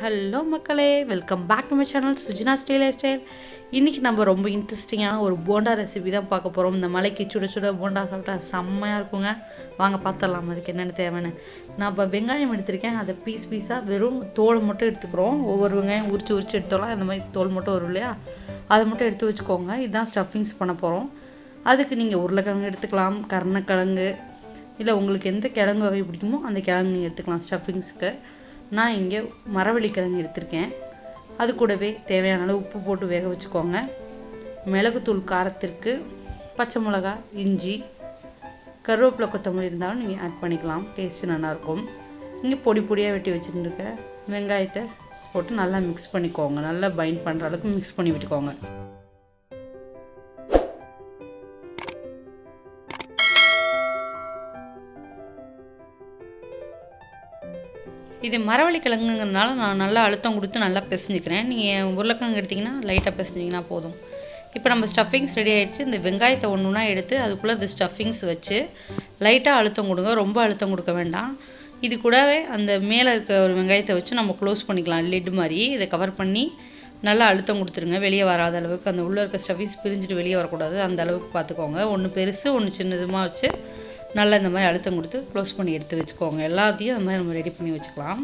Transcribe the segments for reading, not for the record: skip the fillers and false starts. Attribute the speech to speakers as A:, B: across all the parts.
A: Hello மக்களே, welcome back to my channel sujinasrei lyfstyle. இன்றைக்கி நம்ம ரொம்ப இன்ட்ரெஸ்டிங்கான ஒரு போண்டா ரெசிபி தான் பார்க்க போகிறோம். இந்த மலைக்கு சுட சுட போண்டா சாப்பிட்டா செம்மையாக இருக்குங்க. வாங்க பார்த்துடலாம் அதுக்கு என்னென்ன தேவைன்னு. நான் இப்போ வெங்காயம் எடுத்திருக்கேன். அதை பீஸாக வெறும் தோல் மட்டும் எடுத்துக்கிறோம். ஒவ்வொரு வெங்காயம் உரிச்சு எடுத்துடலாம். இந்த மாதிரி தோல் மட்டும் வரும் இல்லையா, அதை மட்டும் எடுத்து வச்சுக்கோங்க. இதுதான் ஸ்டஃபிங்ஸ் பண்ண போகிறோம். அதுக்கு நீங்கள் உருளைக்கிழங்கு எடுத்துக்கலாம், கருணக்கிழங்கு, இல்லை உங்களுக்கு எந்த கிழங்கு வகை பிடிக்குமோ அந்த கிழங்கு நீங்கள் எடுத்துக்கலாம் ஸ்டஃபிங்ஸ்க்கு. நான் இங்கே மரவள்ளிக்கிழங்கு எடுத்திருக்கேன். அது கூடவே தேவையான அளவு உப்பு போட்டு வேக வச்சுக்கோங்க. மிளகுத்தூள் காரத்திற்கு, பச்சை மிளகா, இஞ்சி, கருவேப்பிலை, கொத்தமல்லி இருந்தாலும் நீங்கள் ஆட் பண்ணிக்கலாம். டேஸ்ட்டு நல்லாயிருக்கும். இங்கே பொடியாக வெட்டி வச்சுருக்க வெங்காயத்தை போட்டு நல்லா மிக்ஸ் பண்ணிக்கோங்க. நல்லா பைண்ட் பண்ணுற அளவுக்கு மிக்ஸ் பண்ணி விட்டுக்கோங்க. இது மரவள்ளிக்கிழங்குங்கிறதுனால நான் நல்லா அழுத்தம் கொடுத்து நல்லா பிசைஞ்சிக்கிறேன். நீங்கள் உருளைக்கிழங்கு எடுத்திங்கன்னா லைட்டாக பிசைஞ்சிங்கன்னா போதும். இப்போ நம்ம ஸ்டஃபிங்ஸ் ரெடி ஆகிடுச்சு. இந்த வெங்காயத்தை ஒன்றுனா எடுத்து அதுக்குள்ளே இந்த ஸ்டஃபிங்ஸ் வச்சு லைட்டாக அழுத்தம் கொடுங்க, ரொம்ப அழுத்தம் கொடுக்க வேண்டாம். இது கூடவே அந்த மேலே இருக்க ஒரு வெங்காயத்தை வச்சு நம்ம க்ளோஸ் பண்ணிக்கலாம், லிட் மாதிரி. இதை கவர் பண்ணி நல்லா அழுத்தம் கொடுத்துருங்க. வெளியே வராத அளவுக்கு, அந்த உள்ளே இருக்க ஸ்டஃபிங்ஸ் பிரிஞ்சுட்டு வெளியே வரக்கூடாது, அந்த அளவுக்கு பார்த்துக்கோங்க. ஒன்று பெருசு ஒன்று சின்னதுமாக வச்சு நல்லா இந்த மாதிரி அழுத்தம் கொடுத்து க்ளோஸ் பண்ணி எடுத்து வச்சுக்கோங்க. எல்லாத்தையும் அந்த மாதிரி நம்ம ரெடி பண்ணி வச்சுக்கலாம்.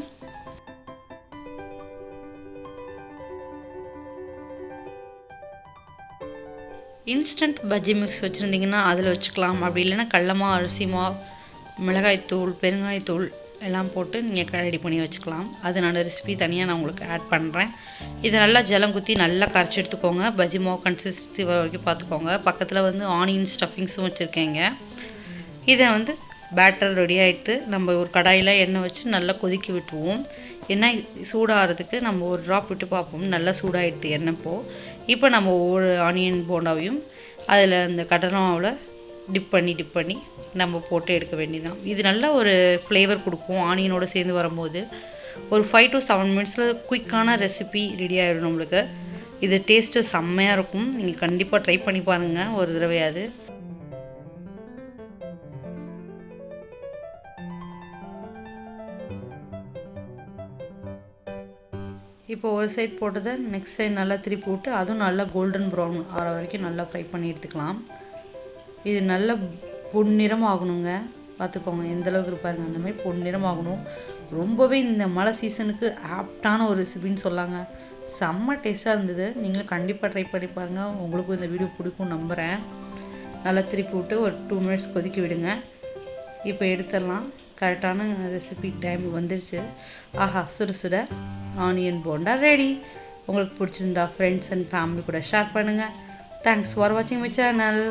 A: இன்ஸ்டன்ட் பஜ்ஜி மிக்ஸ் வச்சுருந்திங்கன்னா அதில் வச்சுக்கலாம். அப்படி இல்லைன்னா கடலமாவு, அரிசி மாவு, மிளகாய்த்தூள், பெருங்காயத்தூள் எல்லாம் போட்டு நீங்கள் ரெடி பண்ணி வச்சுக்கலாம். அதனால ரெசிபி தனியாக நான் உங்களுக்கு ஆட் பண்ணுறேன். இதை நல்லா ஜலம் குத்தி நல்லா கரைச்சி எடுத்துக்கோங்க. பஜ்ஜி மாவு கன்சிஸ்டன்சி வர வரைக்கும் பார்த்துக்கோங்க. பக்கத்தில் ஆனியன் ஸ்டஃபிங்ஸும் வச்சுருக்கேங்க. இதை பேட்டர் ரெடி ஆகிட்டு நம்ம ஒரு கடாயில் எண்ணெய் வச்சு நல்லா கொதிக்க விட்டுருவோம். எண்ணெய் சூடாகிறதுக்கு நம்ம ஒரு ட்ராப் விட்டு பார்ப்போம். நல்லா சூடாகிடுது எண்ணெய். இப்போ நம்ம ஒவ்வொரு ஆனியன் போண்டாவையும் அதில் அந்த கடலை மாவில் டிப் பண்ணி நம்ம போட்டு எடுக்க வேண்டியதான். இது நல்ல ஒரு ஃப்ளேவர் கொடுக்கும் ஆனியனோடு சேர்ந்து வரும்போது. ஒரு 5 to 7 மினிட்ஸில் குயிக்கான ரெசிபி ரெடி ஆகிடும் நம்மளுக்கு. இது டேஸ்ட்டு செம்மையாக இருக்கும். நீங்கள் கண்டிப்பாக ட்ரை பண்ணி பாருங்கள் ஒரு தடவையாது. இப்போ ஒரு சைட் போட்டதை நெக்ஸ்ட் சைட் நல்லா திருப்பி விட்டு அதுவும் நல்லா கோல்டன் ப்ரௌன் ஆகிற வரைக்கும் நல்லா ஃப்ரை பண்ணி எடுத்துக்கலாம். இது நல்ல பொன்னிறம் ஆகணுங்க. பார்த்துக்கோங்க எந்தளவுக்கு இருப்பாருங்க, அந்த மாதிரி பொன்னிறம் ஆகணும். ரொம்பவே இந்த மழை சீசனுக்கு ஆப்டான ஒரு ரெசிபின்னு சொல்லாங்க. செம்ம டேஸ்ட்டாக இருந்தது. நீங்களும் கண்டிப்பாக ட்ரை பண்ணி பாருங்கள். உங்களுக்கும் இந்த வீடியோ பிடிக்கும் நம்புகிறேன். நல்லா திருப்பி விட்டு ஒரு 2 மினிட்ஸ் கொதிக்க விடுங்க. இப்போ எடுத்துடலாம். கரெக்டான ரெசிபி டைம் வந்துடுச்சு. ஆஹா, சுட சுட ஆனியன் போண்டா ரெடி. உங்களுக்கு பிடிச்சிருந்தா ஃப்ரெண்ட்ஸ் அண்ட் ஃபேமிலி கூட ஷேர் பண்ணுங்கள். தேங்க்ஸ் ஃபார் வாட்சிங் மை சேனல்.